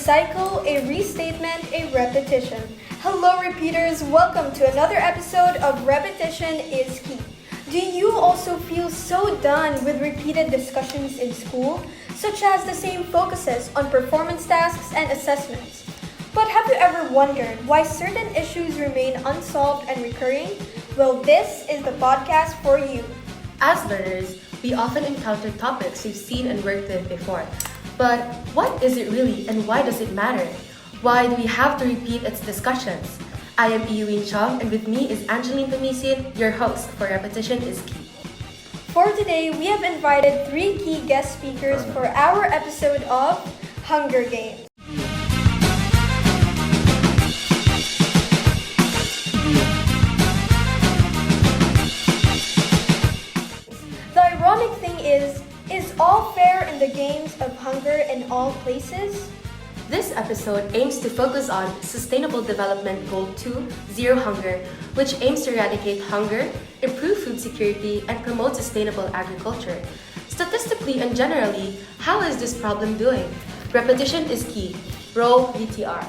cycle, a restatement, a repetition. Hello repeaters, welcome to another episode of Repetition is Key. Do you also feel so done with repeated discussions in school, such as the same focuses on performance tasks and assessments? But have you ever wondered why certain issues remain unsolved and recurring? Well, this is the podcast for you. As learners, we often encounter topics we've seen and worked with before. But what is it really and why does it matter? Why do we have to repeat its discussions? I am Iwin Chong and with me is Angeline Tamisin, your host for Repetition is Key. For today, we have invited 3 key guest speakers for our episode of Hunger Games. The ironic thing is all fair in the games of hunger in all places? This episode aims to focus on Sustainable Development Goal 2, Zero Hunger, which aims to eradicate hunger, improve food security, and promote sustainable agriculture. Statistically and generally, how is this problem doing? Repetition is key. Roll VTR.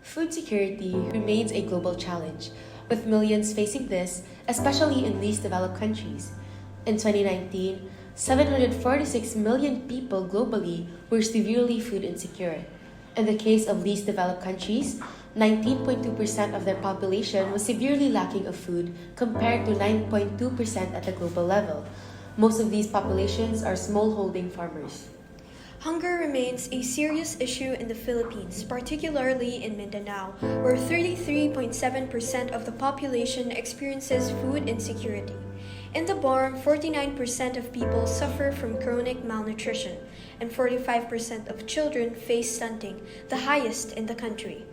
Food security remains a global challenge, with millions facing this, especially in least developed countries. In 2019, 746 million people globally were severely food insecure. In the case of least developed countries, 19.2% of their population was severely lacking of food compared to 9.2% at the global level. Most of these populations are smallholding farmers. Hunger remains a serious issue in the Philippines, particularly in Mindanao, where 33.7% of the population experiences food insecurity. In the BARM, 49% of people suffer from chronic malnutrition, and 45% of children face stunting, the highest in the country.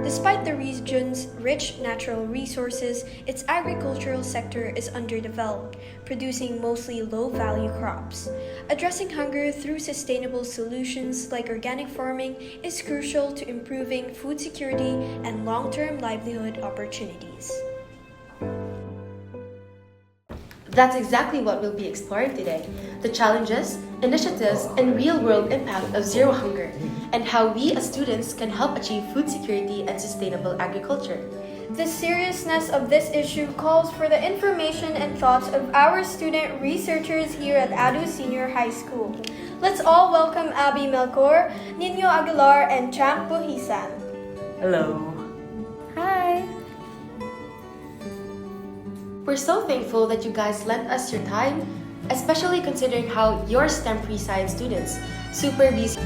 Despite the region's rich natural resources, its agricultural sector is underdeveloped, producing mostly low-value crops. Addressing hunger through sustainable solutions like organic farming is crucial to improving food security and long-term livelihood opportunities. That's exactly what we'll be exploring today, the challenges, initiatives, and real-world impact of zero hunger, and how we as students can help achieve food security and sustainable agriculture. The seriousness of this issue calls for the information and thoughts of our student researchers here at ADU Senior High School. Let's all welcome Abby Melchor, Nino Aguilar, and Champ Buhisan. Hello. Hi! We're so thankful that you guys lent us your time, especially considering how you're STEM-free science students, super busy.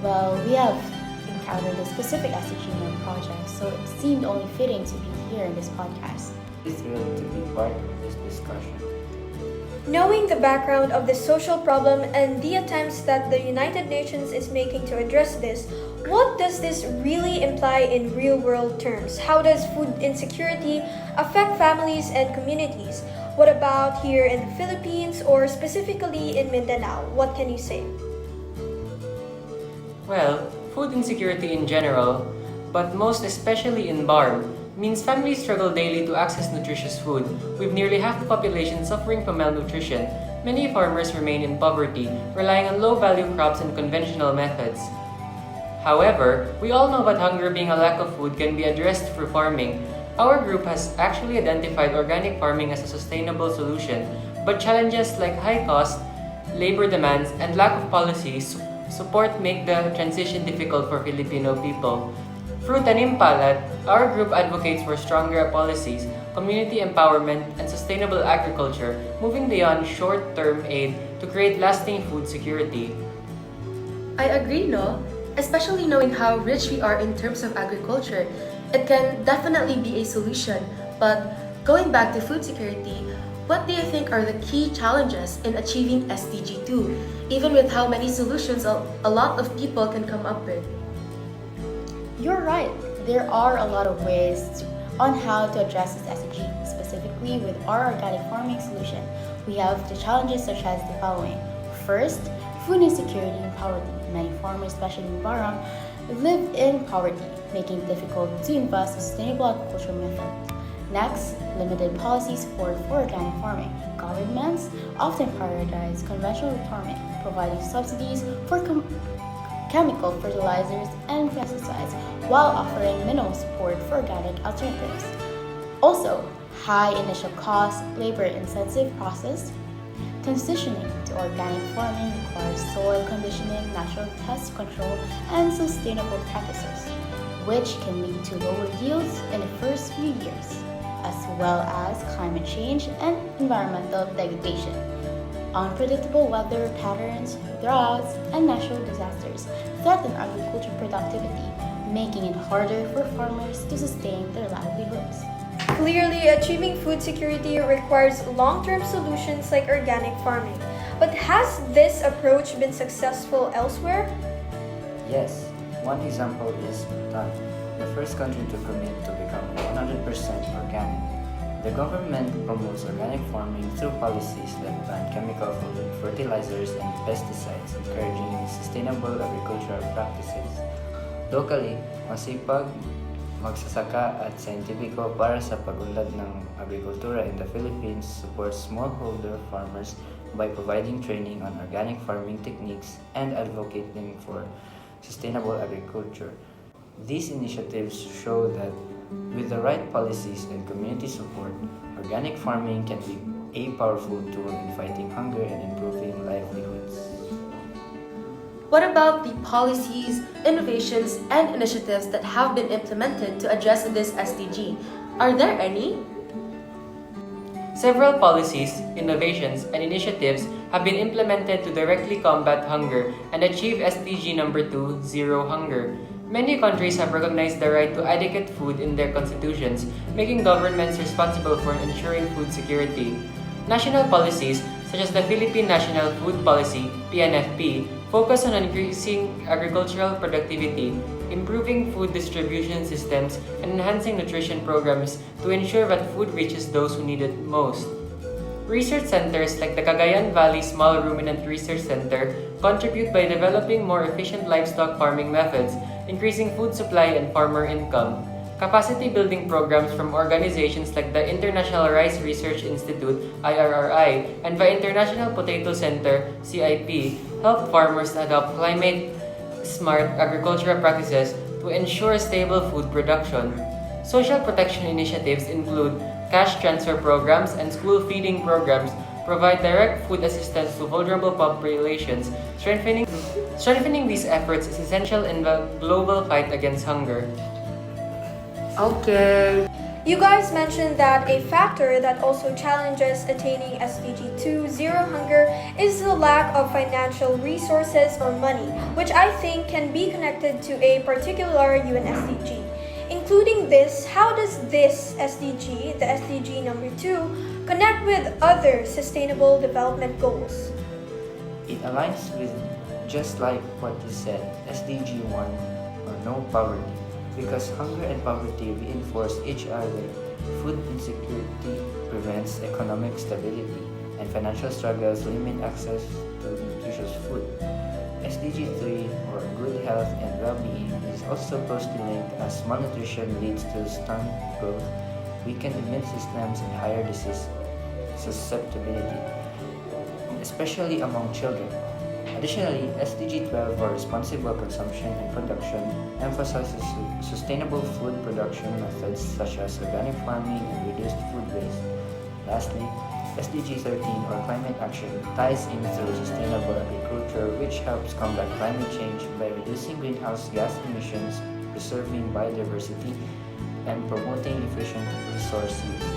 Well, we have encountered a specific SDG in our project, so it seemed only fitting to be here in this podcast. I'm thrilled to be part of this discussion. Knowing the background of this social problem and the attempts that the United Nations is making to address this, what does this really imply in real-world terms? How does food insecurity affect families and communities? What about here in the Philippines or specifically in Mindanao? What can you say? Well, food insecurity in general, but most especially in BARM, means families struggle daily to access nutritious food. With nearly half the population suffering from malnutrition, many farmers remain in poverty, relying on low-value crops and conventional methods. However, we all know that hunger being a lack of food can be addressed through farming. Our group has actually identified organic farming as a sustainable solution, but challenges like high cost, labor demands, and lack of policy support make the transition difficult for Filipino people. Through Tanim Palad, our group advocates for stronger policies, community empowerment, and sustainable agriculture, moving beyond short-term aid to create lasting food security. I agree, no? Especially knowing how rich we are in terms of agriculture, it can definitely be a solution. But going back to food security, what do you think are the key challenges in achieving SDG 2, even with how many solutions a lot of people can come up with? You're right. There are a lot of ways on how to address this SDG. Specifically, with our organic farming solution, we have the challenges such as the following. First, food insecurity and poverty. Many farmers, especially in Baram, live in poverty, making it difficult to invest in sustainable agricultural methods. Next, limited policy support for organic farming. Governments often prioritize conventional farming, providing subsidies for chemical fertilizers and pesticides while offering minimal support for organic alternatives. Also, high initial cost, labor-intensive process. Transitioning to organic farming requires soil conditioning, natural pest control, and sustainable practices, which can lead to lower yields in the first few years, as well as climate change and environmental degradation. Unpredictable weather patterns, droughts, and natural disasters threaten agriculture productivity, making it harder for farmers to sustain their livelihoods. Clearly, achieving food security requires long-term solutions like organic farming. But has this approach been successful elsewhere? Yes, one example is Bhutan, the first country to commit to become 100% organic. The government promotes organic farming through policies that ban chemical fertilizers and pesticides, encouraging sustainable agricultural practices. Locally, masipag, magsasaka at scientifico para sa pag-unlad ng agrikultura in the Philippines supports smallholder farmers by providing training on organic farming techniques and advocating for sustainable agriculture. These initiatives show that with the right policies and community support, organic farming can be a powerful tool in fighting hunger and improving livelihoods. What about the policies, innovations, and initiatives that have been implemented to address this SDG? Are there any? Several policies, innovations, and initiatives have been implemented to directly combat hunger and achieve SDG number 2, Zero Hunger. Many countries have recognized the right to adequate food in their constitutions, making governments responsible for ensuring food security. National policies, such as the Philippine National Food Policy, PNFP, focus on increasing agricultural productivity, improving food distribution systems, and enhancing nutrition programs to ensure that food reaches those who need it most. Research centers like the Cagayan Valley Small Ruminant Research Center contribute by developing more efficient livestock farming methods, increasing food supply and farmer income. Capacity building programs from organizations like the International Rice Research Institute, IRRI, and the International Potato Center, CIP, help farmers adopt climate-smart agricultural practices to ensure stable food production. Social protection initiatives include cash transfer programs and school feeding programs provide direct food assistance to vulnerable populations. Strengthening these efforts is essential in the global fight against hunger. Okay. You guys mentioned that a factor that also challenges attaining SDG 2 Zero Hunger is the lack of financial resources or money, which I think can be connected to a particular UN SDG. Including this, how does this SDG, the SDG number 2, connect with other sustainable development goals? It aligns with, just like what you said, SDG 1 or no poverty, because hunger and poverty reinforce each other. Food insecurity prevents economic stability, and financial struggles limit access to nutritious food. SDG 3, or good health and well-being, is also closely linked as malnutrition leads to stunted growth, weakened immune systems, and higher disease susceptibility, especially among children. Additionally, SDG 12, or responsible consumption and production, emphasizes sustainable food production methods such as organic farming and reduced food waste. Lastly, SDG 13, or climate action, ties in through sustainable agriculture, which helps combat climate change by reducing greenhouse gas emissions, preserving biodiversity, and promoting efficient resource use.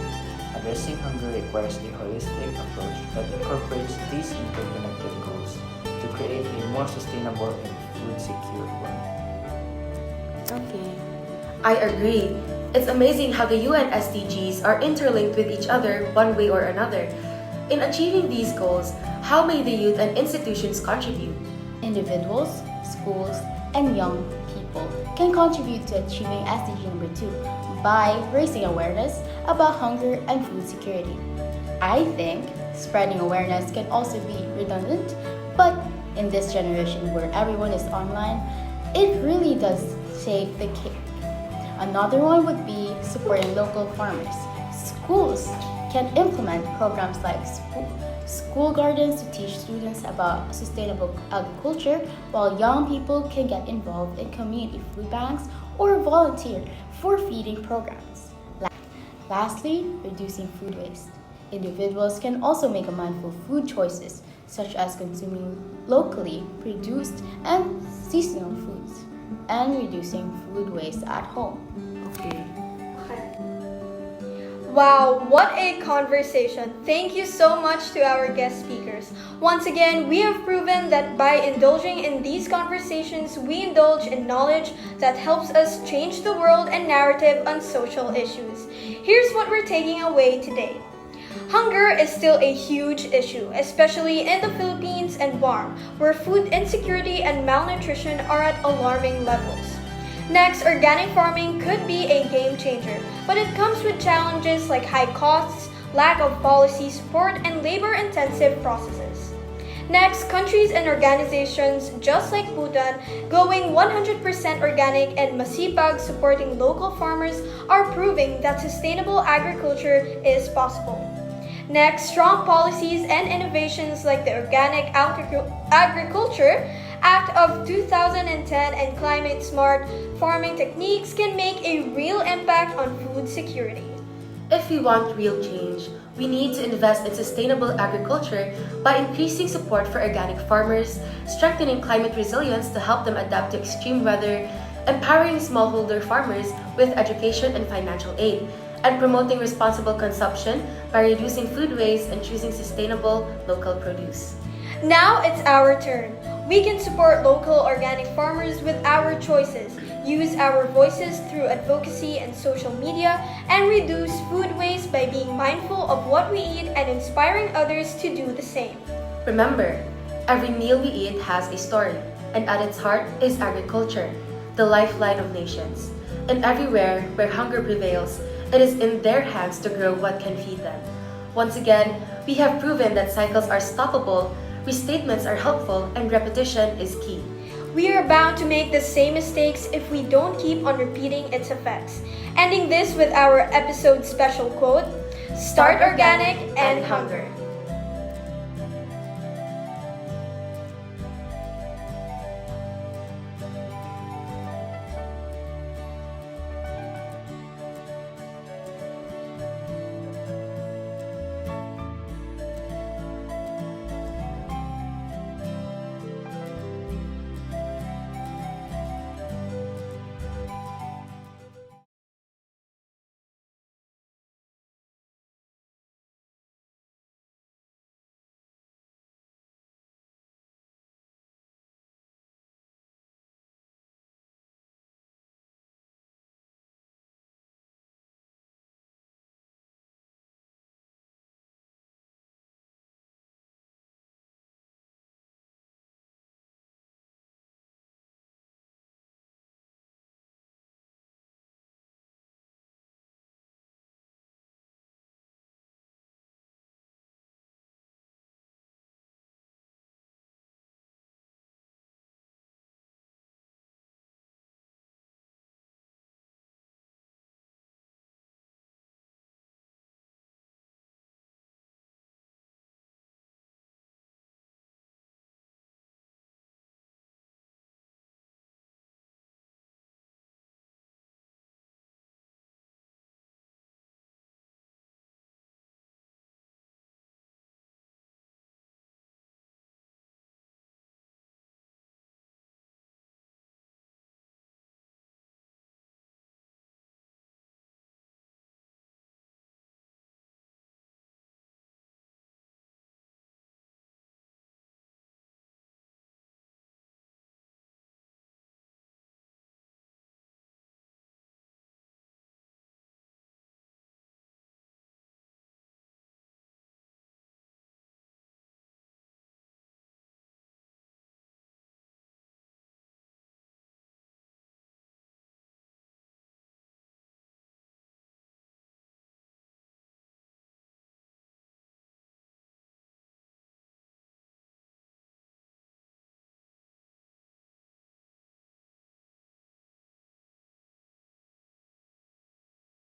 Addressing hunger requires a holistic approach that incorporates these interconnected goals to create a more sustainable and food-secure world. Okay. I agree. It's amazing how the UN SDGs are interlinked with each other one way or another. In achieving these goals, how may the youth and institutions contribute? Individuals, schools, and young people can contribute to achieving SDG number 2 by raising awareness about hunger and food security. I think spreading awareness can also be redundant, but in this generation where everyone is online, it really does take the cake. Another one would be supporting local farmers. Schools can implement programs like school gardens to teach students about sustainable agriculture, while young people can get involved in community food banks or volunteer for feeding programs. Lastly, reducing food waste. Individuals can also make mindful food choices, such as consuming locally produced and seasonal foods, and reducing food waste at home. Okay. Wow, what a conversation. Thank you so much to our guest speakers. Once again, we have proven that by indulging in these conversations, we indulge in knowledge that helps us change the world and narrative on social issues. Here's what we're taking away today. Hunger is still a huge issue, especially in the Philippines and Guam, where food insecurity and malnutrition are at alarming levels. Next, organic farming could be a game changer, but it comes with challenges like high costs, lack of policy support, and labor-intensive processes. Next, countries and organizations just like Bhutan going 100% organic and Masipag supporting local farmers are proving that sustainable agriculture is possible. Next, strong policies and innovations like the Organic Agriculture Act of 2010 and climate-smart farming techniques can make a real impact on food security. If we want real change, we need to invest in sustainable agriculture by increasing support for organic farmers, strengthening climate resilience to help them adapt to extreme weather, empowering smallholder farmers with education and financial aid, and promoting responsible consumption by reducing food waste and choosing sustainable local produce. Now it's our turn. We can support local organic farmers with our choices, use our voices through advocacy and social media, and reduce food waste by being mindful of what we eat and inspiring others to do the same. Remember, every meal we eat has a story, and at its heart is agriculture, the lifeline of nations. And everywhere where hunger prevails, it is in their hands to grow what can feed them. Once again, we have proven that cycles are stoppable, restatements are helpful, and repetition is key. We are bound to make the same mistakes if we don't keep on repeating its effects. Ending this with our episode special quote, "Start organic and hunger."